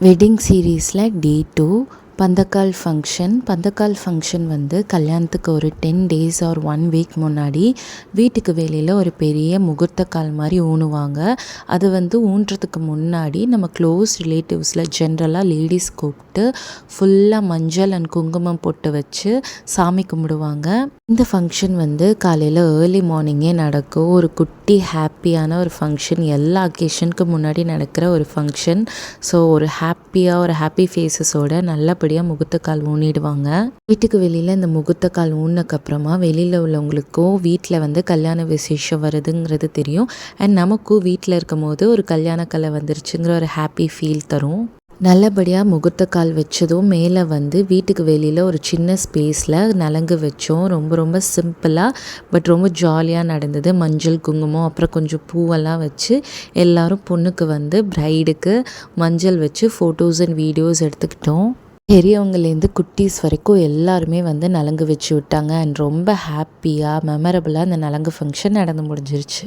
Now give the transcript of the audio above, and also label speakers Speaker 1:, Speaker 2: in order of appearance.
Speaker 1: Wedding சீரீஸில் டே 2 பந்தக்கால் function வந்து கல்யாணத்துக்கு ஒரு 10 days ஆர் 1 week முன்னாடி வீட்டுக்கு வெளியில் ஒரு பெரிய முகூர்த்த கால் மாதிரி ஊனுவாங்க. அது வந்து ஊன்றதுக்கு முன்னாடி நம்ம க்ளோஸ் ரிலேட்டிவ்ஸில் ஜென்ரலாக லேடிஸ் கூப்பிட்டு ஃபுல்லாக மஞ்சள் அண்ட் குங்குமம் போட்டு வச்சு சாமி கும்பிடுவாங்க. இந்த ஃபங்க்ஷன் வந்து காலையில் ஏர்லி மார்னிங்கே நடக்கும். ஒரு குட்டி ஹாப்பியான ஒரு ஃபங்க்ஷன், எல்லா அக்கேஷனுக்கு முன்னாடி நடக்கிற ஒரு ஃபங்க்ஷன். ஸோ ஒரு ஹாப்பி ஃபேஸஸோட நல்லபடியாக முகூர்த்தக்கால் ஊனிடுவாங்க. வீட்டுக்கு வெளியில் இந்த முகூர்த்தக்கால் ஊனக்கப்புறமா வெளியில் உள்ளவங்களுக்கும் வீட்டில் வந்து கல்யாண விசேஷம் வருதுங்கிறது தெரியும். அண்ட் நமக்கும் வீட்டில் இருக்கும் போது ஒரு கல்யாண கலை வந்துருச்சுங்கிற ஒரு ஹாப்பி ஃபீல் தரும். நல்லபடியாக முகூர்த்தக்கால் வச்சதும் மேலே வந்து வீட்டுக்கு வெளியில் ஒரு சின்ன ஸ்பேஸில் நலங்கு வச்சோம். ரொம்ப சிம்பிளாக பட் ரொம்ப ஜாலியாக நடந்தது. மஞ்சள் குங்குமம் அப்புறம் கொஞ்சம் பூவெல்லாம் வச்சு எல்லோரும் பொண்ணுக்கு வந்து பிரைடுக்கு மஞ்சள் வச்சு ஃபோட்டோஸ் அண்ட் வீடியோஸ் எடுத்துக்கிட்டோம். பெரியவங்கலேருந்து குட்டீஸ் வரைக்கும் எல்லாருமே வந்து நலங்கு வச்சு விட்டாங்க. அண்ட் ரொம்ப ஹாப்பியாக மெமரபுளாக அந்த நலங்கு ஃபங்க்ஷன் நடந்து முடிஞ்சிருச்சு.